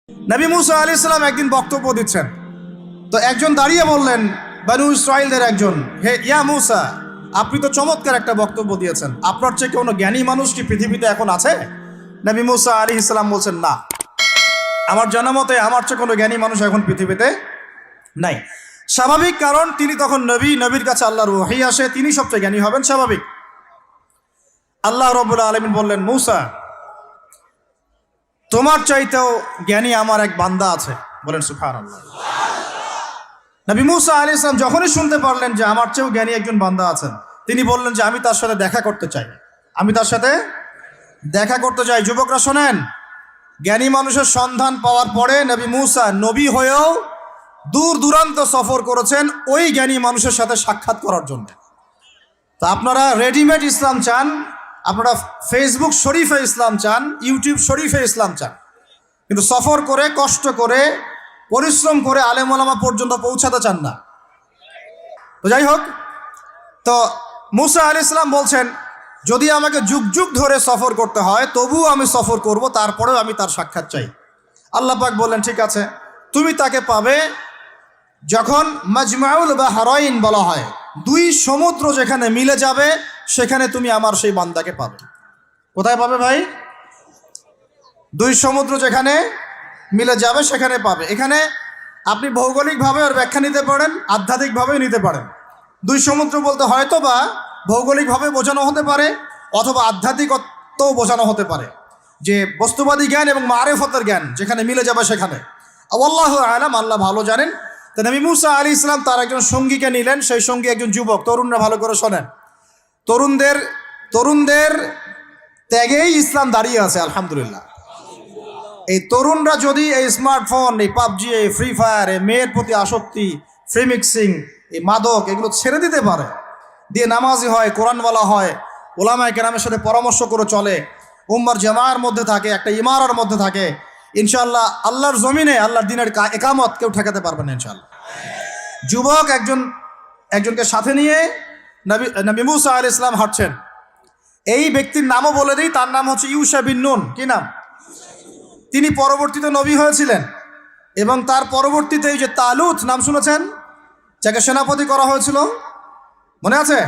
নবী মুসা আলাইহিস সালাম একদিন বক্তব্য দিচ্ছেন, তো একজন দাঁড়িয়ে বললেন, বনু ইসরাইলদের একজন, হে ইয়া মুসা, আপনি তো চমৎকার একটা বক্তব্য দিয়েছেন, আপনার চেয়ে কোনো জ্ঞানী মানুষ কি পৃথিবীতে এখন আছে? নবী মুসা আলাইহিস সালাম বলছেন, না, আমার জানা মতে আমার চেয়ে কোনো জ্ঞানী মানুষ এখন পৃথিবীতে নাই। স্বাভাবিক, কারণ তিনি তখন নবী, নবীর কাছে আল্লাহর ওহী আসে, তিনি সবচেয়ে জ্ঞানী হবেন, স্বাভাবিক। আল্লাহ রাব্বুল আলামিন বললেন, মুসা, তোমার চাইতেও জ্ঞানী আমার এক বান্দা আছে। বলেন সুবহানাল্লাহ। নবী মুসা আলাইহিস সালাম যখনই শুনতে পারলেন যে আমার চেয়েও জ্ঞানী একজন বান্দা আছেন, তিনি বললেন যে আমি তার সাথে দেখা করতে চাই, আমি তার সাথে দেখা করতে চাই। যুবকরা শোনেন, জ্ঞানী মানুষের সন্ধান পাওয়ার পরে নবী মুসা নবী হয়েও দূর দূরান্ত সফর করেছেন ওই জ্ঞানী মানুষের সাথে সাক্ষাৎ করার জন্য। তা আপনারা রেডিমেড ইসলাম চান, আপনারা ফেসবুক শরীফে ইসলাম চান, ইউটিউব শরীফে ইসলাম চান, কিন্তু সফর করে, কষ্ট করে, পরিশ্রম করে আলেম ওলামা পর্যন্ত পৌঁছাতে চান না। তো যাই হোক, তো মুসা আলাইহিস সালাম বলছেন, যদি আমাকে যুগ যুগ ধরে সফর করতে হয় তবুও আমি সফর করব, তারপরেও আমি তার সাক্ষাৎ চাই। আল্লাহ পাক বললেন, ঠিক আছে, তুমি তাকে পাবে যখন মাজমাউল বাহরাইন বলা হয়, দুই সমুদ্র যেখানে মিলে যাবে সেখানে তুমি আমার সেই বান্দাকে পাবে। কোথায় পাবে ভাই? দুই সমুদ্র যেখানে মিলে যাবে সেখানে পাবে। এখানে আপনি ভৌগোলিকভাবে ওর ব্যাখ্যা নিতে পারেন, আধ্যাত্মিকভাবেও নিতে পারেন। দুই সমুদ্র বলতে হয়তো বা ভৌগোলিকভাবে বোঝানো হতে পারে, অথবা আধ্যাত্মিকত্বও বোঝানো হতে পারে, যে বস্তুবাদী জ্ঞান এবং মারেফতের জ্ঞান যেখানে মিলে যাবে সেখানে। আল্লাহু আ'লাম, আল্লাহ ভালো জানেন। তো নবী মুসা আলাইহিস সালাম তার একজন সঙ্গীকে নিলেন, সেই সঙ্গী একজন যুবক। তরুণরা ভালো করে শোনেন, তরুণদের ত্যাগেই ইসলাম দাঁড়িয়ে আছে, আলহামদুলিল্লাহ। এই তরুণরা যদি এই স্মার্টফোন, এই পাবজি, এই ফ্রি ফায়ার, এই মেয়ের প্রতি আসক্তি, ফ্রি মিক্সিং, এই মাদক, এগুলো ছেড়ে দিতে পারে, দিয়ে নামাজি হয়, কোরআনওয়ালা হয়, ওলামায়ে কেরামের সাথে পরামর্শ করে চলে, উম্মার জামার মধ্যে থাকে, একটা ইমারার মধ্যে থাকে, ইনশাআল্লাহ আল্লাহর জমিনে আল্লাহর দ্বীনের একামত কেউ ঠেকাতে পারবে না ইনশাআল্লাহ। যুবক একজনকে সাথে নিয়ে নবী মুসা আলাইহিস সালাম হাঁটছেন। এই ব্যক্তির নামও বলে দিই, তার নাম হচ্ছে ইউশা বিন নুন। কি নাম? তিনি পরবর্তীতে নবী হয়েছিলেন, এবং তার পরবর্তীতে এই যে তালুত নাম শুনেছেন, যাকে সেনাপতি করা হয়েছিল, মনে আছে?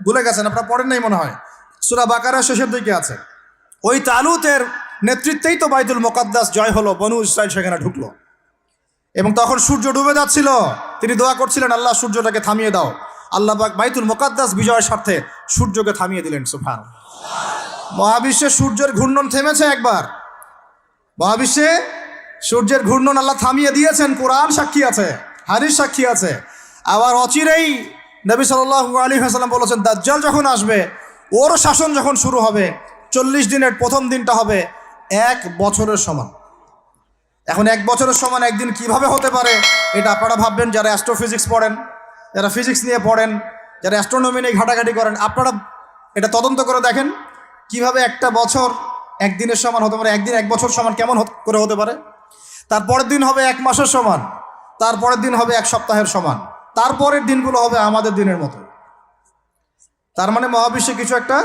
ভুলে গেছেন, আপনারা পড়েন নাই মনে হয়, সূরা বাকারার শেষের দিকে আছে। ওই তালুতের নেতৃত্বেই তো বাইতুল মুকাদ্দাস জয় হলো, বনু ইসরাইল সেখানে ঢুকলো। এবং তখন সূর্য ডুবে যাচ্ছিল, তিনি দোয়া করছিলেন, আল্লাহ সূর্যটাকে থামিয়ে দাও। আল্লাহ পাক বাইতুল মুকাদ্দাস বিজয়ের স্বার্থে সূর্যকে থামিয়ে দিলেন। সুবহানাল্লাহ। মহাবিশ্বে সূর্যের ঘূর্ণন থেমেছে একবার, মহাবিশ্বে সূর্যের ঘূর্ণন আল্লাহ থামিয়ে দিয়েছেন, কোরআন সাক্ষী আছে, হাদিস সাক্ষী আছে। আবার অচিরেই নবী সাল্লাল্লাহু আলাইহি ওয়াসাল্লাম বলেছেন, দাজ্জাল যখন আসবে, ওর শাসন যখন শুরু হবে, 40 দিনের প্রথম দিনটা হবে 1 বছরের সমান। এখন 1 বছরের সমান একদিন কিভাবে হতে পারে, এটা আপনারা ভাববেন, যারা অ্যাস্ট্রোফিজিক্স পড়েন, যারা ফিজিক্স নিয়ে পড়েন, যারা অ্যাস্ট্রোনমি নিয়ে ঘাটাঘাটি করেন, আপনারা এটা তদন্ত করে দেখেন কিভাবে একটা বছর একদিনের সমান হতে পারে, একদিন 1 বছর সমান কেমন করে হতে পারে। তারপরের দিন হবে 1 মাসের সমান, তারপরের দিন হবে 1 সপ্তাহের সমান, তারপরের দিনগুলো হবে আমাদের দিনের মতো। তার মানে মহাবিশ্বে কিছু একটা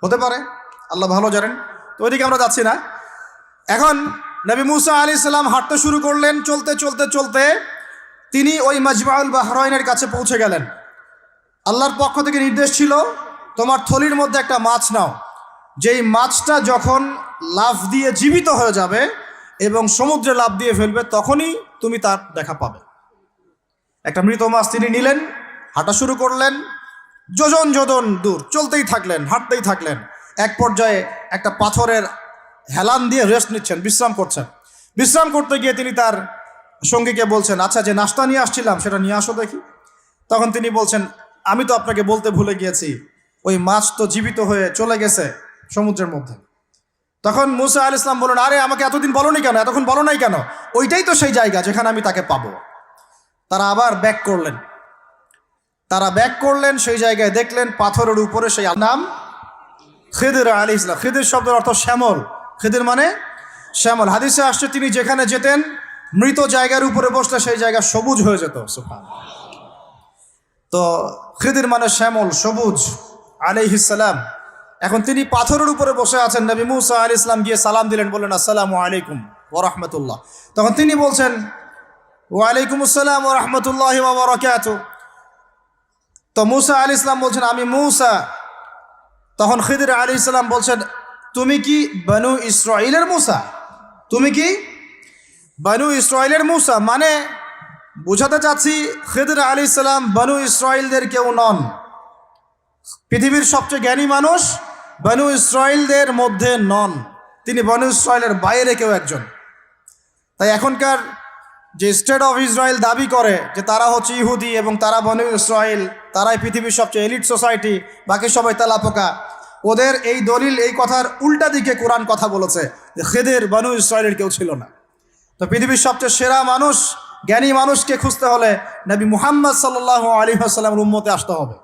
হতে পারে, আল্লাহ ভালো জানেন। তো ওইদিকে আমরা যাচ্ছি না। এখন নবী মুসা আলাইহিস সালাম হাঁটতে শুরু করলেন। চলতে চলতে চলতে তিনি ওই মাজমাউল বাহরাইনের কাছে পৌঁছে গেলেন। আল্লাহর পক্ষ থেকে নির্দেশ ছিল, তোমার থলির মধ্যে একটা মাছ নাও, যেই মাছটা যখন লাফ দিয়ে জীবিত হয়ে যাবে এবং সমুদ্রে লাফ দিয়ে ফেলবে, তখনই তুমি তার দেখা পাবে। একটা মৃত মাছ তিনি নিলেন, হাঁটা শুরু করলেন, যোজন যোজন দূর চলতেই থাকলেন, হাঁটতেই থাকলেন। এক পর্যায়ে একটা পাথরের হেলান দিয়ে রেস্ট নিচ্ছেন, বিশ্রাম করছেন। বিশ্রাম করতে গিয়ে তিনি তার সঙ্গীকে বলছেন, আচ্ছা, যে নাস্তা নিয়ে আসছিলাম সেটা নিয়ে আসো দেখি। তখন তিনি বলছেন, আমি তো আপনাকে বলতে ভুলে গিয়েছি, ওই মাছ তো জীবিত হয়ে চলে গেছে সমুদ্রের মধ্যে। তখন মুসা আলাইহিস সালাম বললেন, আরে আমাকে এতদিন বলোনি কেন, এতক্ষণ বলো নাই কেন? ওইটাই তো সেই জায়গা যেখানে আমি তাকে পাবো। তারা আবার ব্যাক করলেন, সেই জায়গায় দেখলেন পাথরের উপরে সেই নাম খিদির আলাইহিস সালাম। খিদির শব্দের অর্থ শ্যামল, খিদির মানে শ্যামল। হাদিসে আসছে, তিনি যেখানে যেতেন মৃত জায়গার উপরে বসলে সেই জায়গা সবুজ হয়ে যেত। সুবহানাল্লাহ। তো খিদির মানে শ্যামল, সবুজ আলাইহিস সালাম। এখন তিনি পাথরের উপরে বসে আছেন। নবী মুসা আলাইহিস সালাম গিয়ে সালাম দিলেন, বললেন, আসসালামু আলাইকুম। ওয়া রাহমাতুল্লাহ। তখন তিনি বলছেন ওয়া আলাইকুমুস সালাম ওয়া রাহমাতুল্লাহি ওয়া বারাকাতুহু। তো মূসা আলাইহিস সালাম বলছেন আমি মূসা। তখন খিদির আলাইহিস সালাম বলছেন তুমি কি বনু ইসরাইলের মূসা? তুমি কি বনু ইসরাইলের মূসা? মানে বুঝাতে চাচ্ছি খিদির আলাইহিস সালাম বনু ইসরাইলদের কেউ নন। পৃথিবীর সবচেয়ে জ্ঞানী মানুষ বনু ইসরাইলদের মধ্যে নন, তিনি বনু ইসরাইলের বাইরে কেউ একজন। তাই এখনকার যে স্টেট অফ ইসরায়েল দাবি করে যে তারা হচ্ছে ইহুদি এবং তারা বনু ইসরায়েল, তারাই পৃথিবীর সবচেয়ে এলিট সোসাইটি, বাকি সবাই তেলাপোকা, ওদের এই দলিল এই কথার উল্টা দিকে কোরআন কথা বলেছে যে খিদির বনু ইসরায়েলের কেউ ছিল না। তো পৃথিবীর সবচেয়ে সেরা মানুষ, জ্ঞানী মানুষকে খুঁজতে হলে নবী মুহাম্মদ সাল্লাল্লাহু আলাইহি ওয়াসাল্লামের উম্মতে আসতে হবে।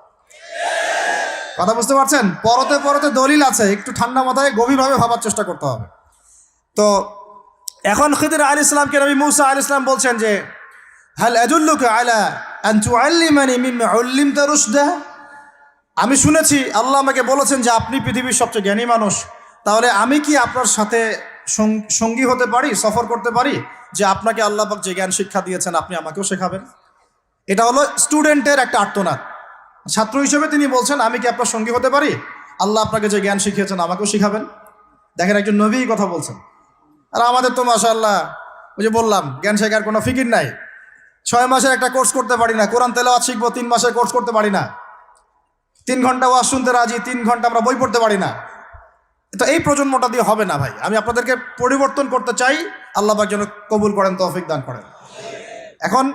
কথা বুঝতে পারছেন? পরতে পরতে দলিল আছে, একটু ঠান্ডা মাথায় গভীরভাবে ভাবার চেষ্টা করতে হবে। তো এখন খিদির আলাইহিস সালামকে নবী মূসা আলাইহিস সালাম বলছেন যে হাল আদুল্লুকা আলা আন তুআল্লিমানি মিম্মা উল্লিমতা রুশদা। আমি শুনেছি আল্লাহ আমাকে বলেছেন যে আপনি পৃথিবীর সবচেয়ে জ্ঞানী মানুষ, তাহলে আমি কি আপনার সাথে সঙ্গী হতে পারি, সফর করতে পারি, যে আপনাকে আল্লাহ পাক যে জ্ঞান শিক্ষা দিয়েছেন আপনি আমাকেও শেখাবেন? এটা হলো স্টুডেন্টের একটা আর্তনাদ। ছাত্র হিসেবে তিনি বলছেন আমি কি আপনার সঙ্গী হতে পারি, আল্লাহ আপনাকে যে জ্ঞান শিখিয়েছেন আমাকেও শিখাবেন। দেখেন একজন নবী কথা বলছেন। আর আমাদের তো মাশাআল্লাহ ওই যে বললাম জ্ঞান শেখার কোনো ফিকির নাই। 6 মাসের একটা কোর্স করতে পারি না, কোরআন তেলাওয়াত শিখবো 3 মাসের কোর্স করতে পারি না, 3 ঘন্টা ওয়াজ শুনতে রাজি, 3 ঘন্টা আমরা বই পড়তে পারি না। তো এই প্রজন্মটা দিয়ে হবে না ভাই। আমি আপনাদেরকে পরিবর্তন করতে চাই, আল্লাহ পাক যেন কবুল করেন, তৌফিক দান করেন। এখন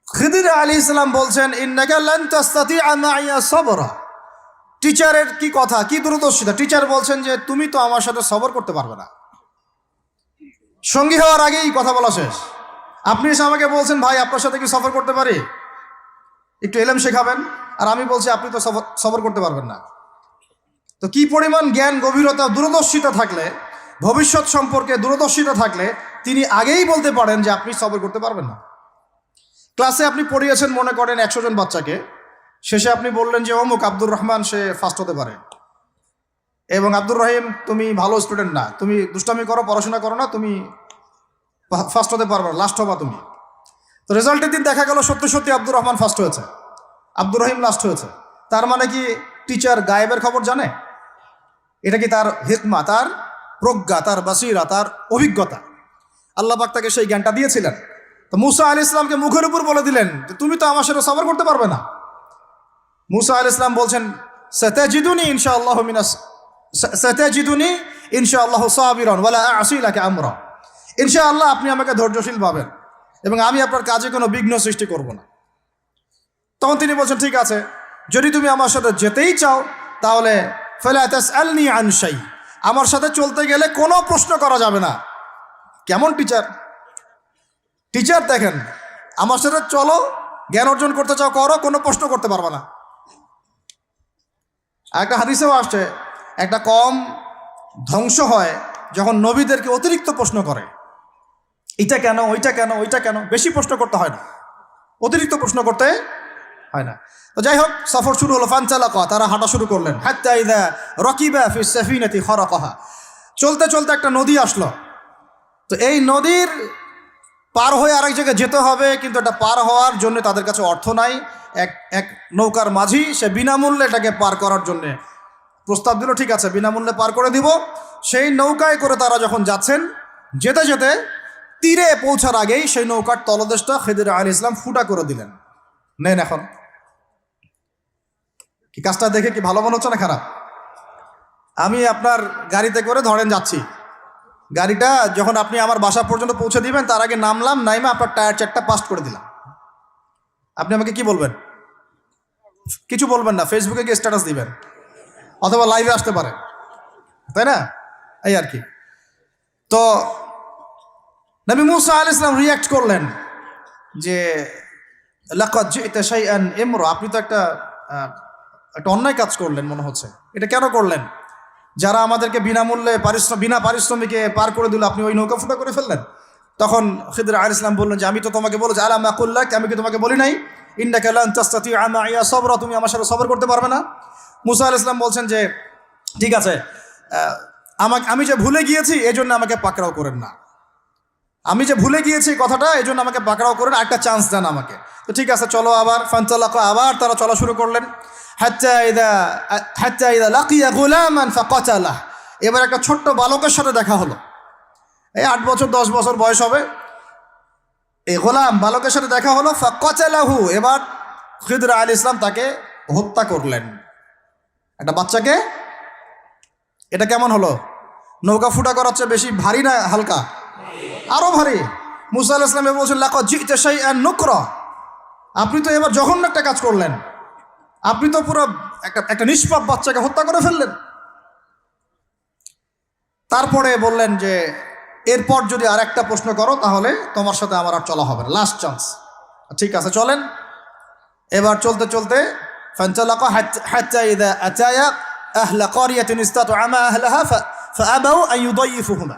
খিদির আলাইহিস সালাম বলছেন ইন্নাকা লান তাসতাতিআ মাইয়া সাবরা। টিচারের কি কথা, কি দূরদর্শিতা! টিচার বলছেন যে তুমি তো আমার সাথে সবর করতে পারবে না। সঙ্গী হওয়ার আগেই কথা বলা শেষ। আপনি এসে আমাকে বলছেন ভাই আপনার সাথে কি সফর করতে পারি, একটু এলেম শেখাবেন, আর আমি বলছি আপনি তো সবর করতে পারবেন না। তো কি পরিমাণ জ্ঞান গভীরতা দূরদর্শিতা থাকলে, ভবিষ্যৎ সম্পর্কে দূরদর্শিতা থাকলে তিনি আগেই বলতে পারেন যে আপনি সবর করতে পারবেন না। ক্লাসে আপনি পড়িয়েছেন মনে করেন 100 জন বাচ্চাকে, শেষে আপনি বললেন যে অমুক আব্দুর রহমান সে ফার্স্ট হতে পারে, এবং আব্দুর রহিম তুমি ভালো স্টুডেন্ট না, তুমি দুষ্টামি করো, পড়াশোনা করো না, তুমি ফার্স্ট হতে পারবে না, লাস্ট হবা তুমি। তো রেজাল্টের দিন দেখা গেল সত্যি সত্যি আব্দুর রহমান ফার্স্ট হয়েছে, আব্দুর রহিম লাস্ট হয়েছে। তার মানে কি টিচার গায়েবের খবর জানে? এটা কি তার হিকমা, তার প্রজ্ঞা, তার বাসিরা, তার অভিজ্ঞতা? আল্লাহ পাক তাকে সেই জ্ঞানটা দিয়েছিলেন। তো মূসা আলাইহিস সালামকে মুখের উপর বলে দিলেন যে তুমি তো আমার সাথে সবর করতে পারবে না। মূসা আলাইহিস সালাম বলছেন সাতাজিদুনি ইনশাআল্লাহু সাতাজিদুনি ইনশাআল্লাহু সাবিরান ওয়ালা আ'সি লাকা আমরা। ইনশাআল্লাহ আপনি আমাকে ধৈর্যশীল পাবেন এবং আমি আপনার কাজে কোনো বিঘ্ন সৃষ্টি করব না। তখন তিনি বলছেন ঠিক আছে, যদি তুমি আমার সাথে যেতেই চাও তাহলে ফালা তাসআলনি আন শাই, আমার সাথে চলতে গেলে কোনো প্রশ্ন করা যাবে না। কেমন টিচার! টিচার দেখেন, আমার সাথে চলো, জ্ঞান অর্জন করতে চাও করো, কোনো প্রশ্ন করতে পারবে না। একটা হাদিসেও আসছে একটা কম ধ্বংস হয় যখন নবীদেরকে অতিরিক্ত প্রশ্ন করে, এটা কেন, ওইটা কেন, ওইটা কেন। বেশি প্রশ্ন করতে হয় না, অতিরিক্ত প্রশ্ন করতে হয় না। তো যাই হোক, সফর শুরু হলো। ফানতালাকা, তারা হাঁটা শুরু করলেন। হাত্তা ইযা রাকিবা ফিস সাফিনাতি খারাকাহা, চলতে চলতে একটা নদী আসলো। তো এই নদীর পার হয়ে আরেক জায়গায় যেতে হবে, কিন্তু এটা পার হওয়ার জন্য তাদের কাছে অর্থ নাই। এক নৌকার মাঝি সে বিনামূল্যে এটাকে পার করার জন্যে প্রস্তাব দিল, ঠিক আছে বিনামূল্যে পার করে দিব। সেই নৌকায় করে তারা যখন যাচ্ছেন, যেতে যেতে তীরে পৌঁছার আগেই সেই নৌকার তলদেশটা খিদির আলাইহিস সালাম ফুটা করে দিলেন। নেন এখন কি কাজটা দেখে কি ভালো মনে হচ্ছে না খারাপ? আমি আপনার গাড়িতে করে ধরেন যাচ্ছি, গাড়িটা যখন আপনি আমার বাসা পর্যন্ত পৌঁছে দিবেন তার আগে নামলাম, নাইমা আপনার টায়ার 4টা পাস্ট করে দিলাম, আপনি আমাকে কি বলবেন? কিছু বলবেন না, ফেসবুকে গিয়ে স্ট্যাটাস দিবেন অথবা লাইভে আসতে পারেন, তাই না? এই আর কি। তো নবী মূসা আলাইহিস সালাম রিয়াক্ট করলেন যে লাকাদ জি'তা শাইআন ইমরা, আপনি তো একটা অন্যায় কাজ করলেন মনে হচ্ছে। এটা কেন করলেন? যারা আমাদেরকে বিনামূল্যে বিনা পারিশ্রমিকে পার করে দিল, আপনি ওই নৌকা ফুটা করে ফেললেন। তখন খিদির আলাইহিস সালাম বললেন যে আমি তো তোমাকে বলেছি, আলা মা কুল্লাক, আমি কি তোমাকে বলি নাই ইন্নাকা লান তাসতাতিআ মাইয়া সাবরা, তুমি আমার সাথে সবর করতে পারবে না? মূসা আলাইহিস সালাম বলছেন যে ঠিক আছে, আমি যে ভুলে গিয়েছি এজন্য আমাকে পাকড়াও করেন না। আমি যে ভুলে গিয়েছি এই কথাটা, এই জন্য আমাকে পাকড়াও করেন, একটা চান্স দেন আমাকে। তো ঠিক আছে চলো আবার ফানতালাকা, আবার তারা চলা শুরু করলেন। হাত্তা ইদা লাকিয়া গুলামান ফাকাতালাহ, এবার একটা ছোট্ট বালকের সাথে দেখা হলো। এই 8 বছর 10 বছর বয়স হবে, এই গোলাম বালকের সাথে দেখা হলো। ফাকাতালাহু, এবার খিদর আলাইহিস সালাম তাকে হত্যা করলেন। একটা বাচ্চাকে, এটা কেমন হলো? নৌকা ফুটা করার চেয়ে বেশি ভারী না হালকা? আরো ভারী। মুসা আলাইহিস সালাম বলছেন লাকাদ জি'তা শাইআন নুকরা, আপনি তো এবার জঘন্য একটা কাজ করলেন, আপনি তো পুরো একটা নিষ্পাপ বাচ্চাকে হত্যা করে ফেললেন। তারপরে বললেন যে এরপর যদি আর একটা প্রশ্ন করো তাহলে তোমার সাথে আমার আর চলা হবে না, লাস্ট চান্স। ঠিক আছে চলেন। এবার চলতে চলতে ফানতালাকা হাত্তা ইযা আতায়া আহলা ক্বরিয়াতিন ইসতাতআমা আহলাহা ফাআবাউ আন ইউদাইফুহুমা।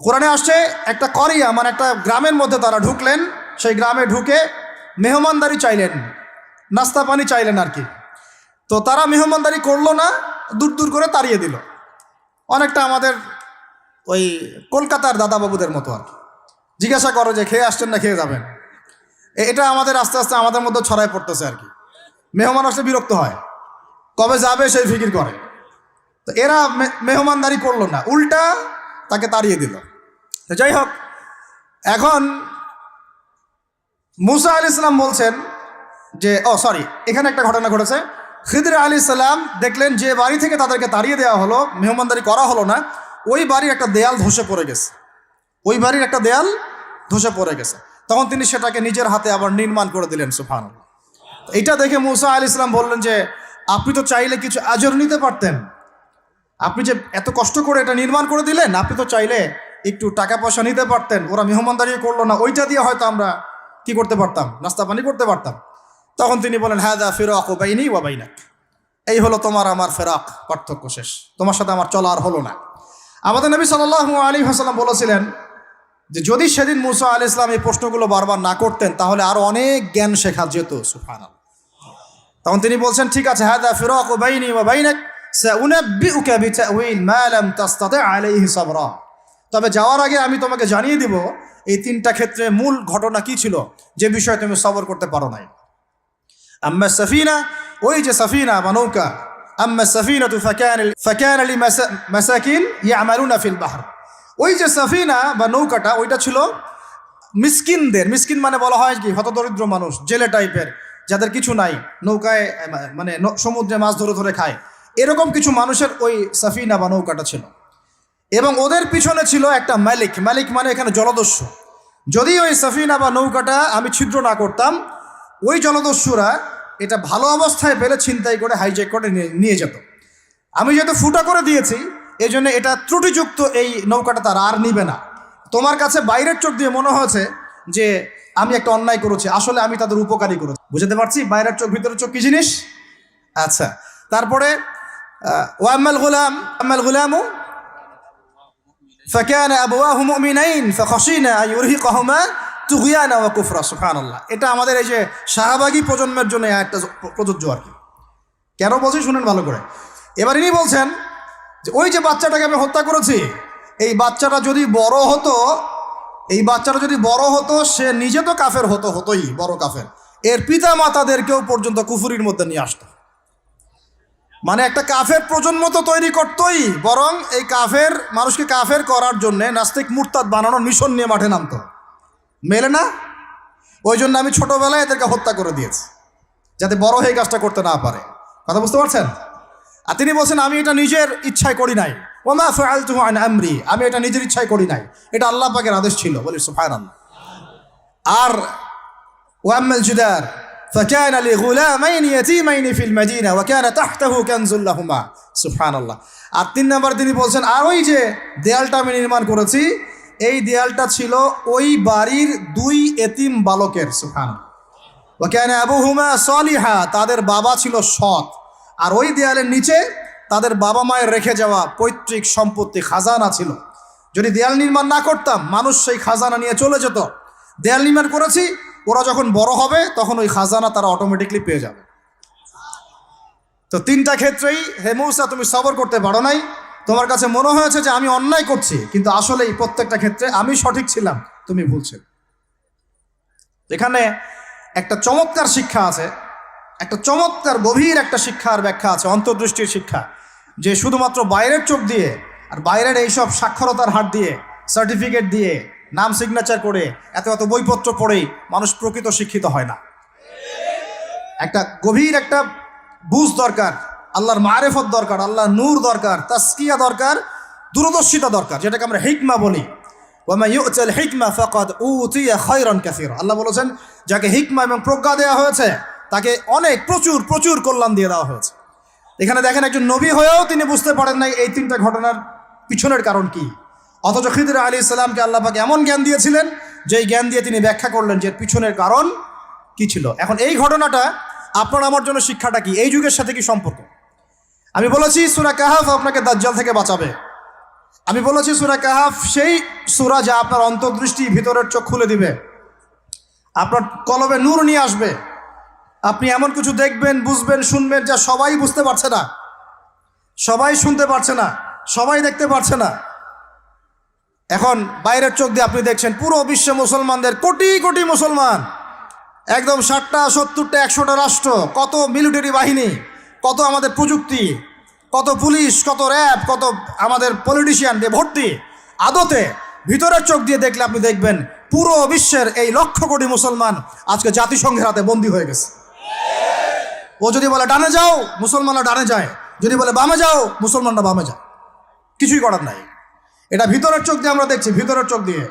কোরআনে আসছে একটা করিয়া মানে একটা গ্রামের মধ্যে তারা ঢুকলেন। সেই গ্রামে ঢুকে মেহমানদারি চাইলেন, নাস্তা পানি চাইলেন আর কি। তো তারা মেহমানদারি করলো না, দূর দূর করে তাড়িয়ে দিল। অনেকটা আমাদের ওই কলকাতার দাদাবাবুদের মতো আর কি। জিজ্ঞাসা করো যে খেয়ে আসছেন না খেয়ে যাবেন, এটা আমাদের আস্তে আস্তে আমাদের মধ্যে ছড়ায় পড়তেছে আর কি। মেহমান আসলে বিরক্ত হয়, কবে যাবে সেই ফিকির করে। তো এরা মেহমানদারি করলো না, উল্টা তাকে তাড়িয়ে দিল। তো যাই হোক, এখন মুসা আলাইহিস সালাম বলছেন যে এখানে একটা ঘটনা ঘটেছে। খিদর আলাইহিস সালাম দেখলেন যে বাড়ি থেকে তাদেরকে তাড়িয়ে দেওয়া হলো, মেহমানদারি করা হলো না, ওই বাড়ির একটা দেয়াল ধসে পড়ে গেছে। ওই বাড়ির একটা দেয়াল ধসে পড়ে গেছে। তখন তিনি সেটাকে নিজের হাতে আবার নির্মাণ করে দিলেন। সুবহানাল্লাহ। এটা দেখে মুসা আলাইহিস সালাম বললেন যে আপনি তো চাইলে কিছু আজর নিতে পারতেন, আপনি যে এত কষ্ট করে এটা নির্মাণ করে দিলেন, আপনি তো চাইলে একটু টাকা পয়সা নিতে পারতেন। ওরা মেহমানদারি করলো না, ওইটা দিয়ে হয়তো আমরা কি করতে পারতাম, নাস্তা পানি করতে পারতাম। তখন তিনি বলেন হাযা ফিরাকু বাইনি ওয়া বাইনাক, এই হলো তোমার আমার ফেরাক, পার্থক্য শেষ, তোমার সাথে আমার চলা আর হলো না। আমাদের নবী সাল্লাল্লাহু আলাইহি ওয়াসাল্লাম বলেছিলেন যে যদি সেদিন মুসা আলাইহিস সালাম এই প্রশ্নগুলো বারবার না করতেন তাহলে আরো অনেক জ্ঞান শেখা যেত। সুবহানাল্লাহ। তখন তিনি বলছেন ঠিক আছে, হাযা ফিরাকু বাইনি ওয়া বাইনাক সাউনাব্বিউকা বিতাউইল মা লাম তাস্তাতি আলাইহি সাবরা, তবে যাওয়ার আগে আমি তোমাকে জানিয়ে দিব এই 3টা ক্ষেত্রে মূল ঘটনা কি ছিল যে বিষয়ে তুমি সবর করতে পারো নাই। আম্মা সাফিনা, ওই যে সাফিনা বা নৌকা, আম্মা সাফিনাতু ফাকানা লিমাসাকিন ইয়ামালুনা ফিল বাহর, ওই যে সাফিনা বা নৌকাটা ওইটা ছিল মিসকিনদের, মিসকিন মানে বলা হয় কি হতদরিদ্র মানুষ, জেলে টাইপের, যাদের কিছু নাই, নৌকায় মানে সমুদ্রে মাছ ধরে ধরে খায়, এরকম কিছু মানুষের ওই সাফিনা বা নৌকাটা ছিল। এবং ওদের পিছনে ছিল একটা মালিক, মালিক মানে এখানে জলদস্যু। যদি ওই সাফিনা বা নৌকাটা আমি ছিদ্র না করতাম, ওই জলদস্যুরা এটা ভালো অবস্থায় পেলে ছিনতাই করে হাইজ্যাক করে নিয়ে যেত। আমি যেহেতু ফুটা করে দিয়েছি এই জন্য এটা ত্রুটিযুক্ত, এই নৌকাটা তারা আর নিবে না। তোমার কাছে বাইরের চোখ দিয়ে মনে হয়েছে যে আমি একটা অন্যায় করেছি, আসলে আমি তাদের উপকারী করেছি। বুঝতে পারছি বাইরের চোখ ভিতরের চোখ কি জিনিস। আচ্ছা, তারপরে ওয়াম্মাল গুলামু ফাকানা আবওয়াহু মুমিনাইন ফাখাশিনা আন ইউরহিকাহুমা তুগয়ানা ওয়া কুফরা। সুবহানাল্লাহ। এটা আমাদের এই যে শাহবাগী প্রজন্মের জন্য একটা প্রযোজ্য আর কি। কেন বলছি শুনেন ভালো করে। এবার ইনি বলছেন যে ওই যে বাচ্চাটাকে আমি হত্যা করেছি, এই বাচ্চাটা যদি বড় হতো, এই বাচ্চাটা যদি বড় হতো, সে নিজে তো কাফের হতোই, বড় কাফের, এর পিতা মাতাদেরকেও পর্যন্ত কুফরির মধ্যে নিয়ে আসতো। মানে একটা কাফের প্রজন্ম তো তৈরি করতোই, বরং এই কাফের মানুষকে কাফের করার জন্য নাস্তিক মুরতাদ বানানোর মিশন নিয়ে মাঠে নামতো। মেলে না? ওই জন্য আমি ছোটবেলায় এদেরকে হত্যা করে দিয়েছি যাতে বড় হয়ে কাজটা করতে না পারে। কথা বুঝতে পারছেন? আর তিনি বলছেন আমি এটা নিজের ইচ্ছায় করি নাই, ওমা ফাআলতুহু আন আমরি, আমি এটা নিজের ইচ্ছায় করি নাই, এটা আল্লাহ পাকের আদেশ ছিল। বলি সুবহানাল্লাহ। আর ওয়াম্মাল জিদার ফাকানা লিগুলামাইনি ইয়াতীমাইনি ফিল মাদিনা ওয়া কানা তাহতাহু কানজুল লাহুমা। সুবহানাল্লাহ। আর 3 নম্বর তিনি বলছেন আর ওই যে দেয়ালটা আমি নির্মাণ করেছি, এই দেয়ালটা ছিল ওই বাড়ির 2 এতিম বালকের। সুবহানাল্লাহ। ওয়া কানা আবুহুমা সালিহা, তাদের বাবা ছিল সৎ। আর ওই দেয়ালের নিচে তাদের বাবা মায়ের রেখে যাওয়া পৈতৃক সম্পত্তি খাজানা ছিল। যদি দেয়াল নির্মাণ না করতাম মানুষ সেই খাজানা নিয়ে চলে যেত। দেয়াল নির্মাণ করেছি, ওরা যখন বড় হবে তখন ওই খাজানা তারা অটোমেটিকলি পেয়ে যাবে। তো 3টা ক্ষেত্রেই হে মূসা তুমি সবর করতে পারো নাই, তোমার কাছে মনে হয়েছে যে আমি অন্যায় করছি, কিন্তু আসলে এই প্রত্যেকটা ক্ষেত্রে আমি সঠিক ছিলাম, তুমি ভুল ছিল। এখানে একটা চমৎকার শিক্ষা আছে, একটা চমৎকার গভীর একটা শিক্ষার ব্যাখ্যা আছে, অন্তর্দৃষ্টির শিক্ষা, যে শুধুমাত্র বাইরের চোখ দিয়ে আর বাইরের এইসব সাক্ষরতার হাত দিয়ে, সার্টিফিকেট দিয়ে, নাম সিগনেচার করে, এত এত বইপত্র পড়েই মানুষ প্রকৃত শিক্ষিত হয় না। একটা গভীর একটা বুঝ দরকার, আল্লাহর মারেফত দরকার, আল্লাহর নূর দরকার, তাসকিয়া দরকার, দূরদর্শিতা দরকার, যেটাকে আমরা হিকমা বলি। ওয়ামা ইউতিল হিকমা ফাকাদ উতিয়া খায়রান কাসীরা। আল্লাহ বলেছেন, যাকে হিকমা এবং প্রজ্ঞা দেওয়া হয়েছে তাকে অনেক প্রচুর প্রচুর কল্যাণ দিয়ে দেওয়া হয়েছে। এখানে দেখেন, একজন নবী হয়েও তিনি বুঝতে পারেন নাই এই তিনটা ঘটনার পিছনের কারণ কি, অথচ খিদর আলাইহিস সালামকে আল্লাহ পাক এমন জ্ঞান দিয়েছিলেন যেই জ্ঞান দিয়ে তিনি ব্যাখ্যা করলেন যে পিছনের কারণ কি ছিল। এখন এই ঘটনাটা আপনার আমার জন্য শিক্ষাটা কি, এই যুগের সাথে কি সম্পর্ক? আমি বলেছি সূরা কাহাফ আপনাকে দাজ্জাল থেকে বাঁচাবে। আমি বলেছি সূরা কাহাফ সেই সূরা যা আপনার অন্তর্দৃষ্টি, ভিতরের চোখ খুলে দিবে, আপনার কলবে নূর নিয়ে আসবে। আপনি এমন কিছু দেখবেন, বুঝবেন, শুনবেন যা সবাই বুঝতে পারছে না, সবাই শুনতে পারছে না, সবাই দেখতে পারছে না। এখন বাইরের চোখ দিয়ে আপনি দেখছেন পুরো বিশ্বে মুসলমানদের, কোটি কোটি মুসলমান, একদম 60টা 70টা 100টা রাষ্ট্র, কত মিলিটারি বাহিনী, কত আমাদের প্রযুক্তি, কত পুলিশ, কত র্যাব, কত আমাদের পলিটিশিয়ান দিয়ে ভর্তি। আদতে ভিতরের চোখ দিয়ে দেখলে আপনি দেখবেন পুরো বিশ্বের এই লক্ষ কোটি মুসলমান আজকে জাতিসংঘের হাতে বন্দী হয়ে গেছে। ও যদি বলে ডানে যাও, মুসলমানরা ডানে যায়, যদি বলে বামে যাও, মুসলমানরা বামে যায়, কিছুই করার নাই। এটা ভিতরের চোখ দিয়ে আমরা দেখছি, ভিতরের চোখ দিয়ে।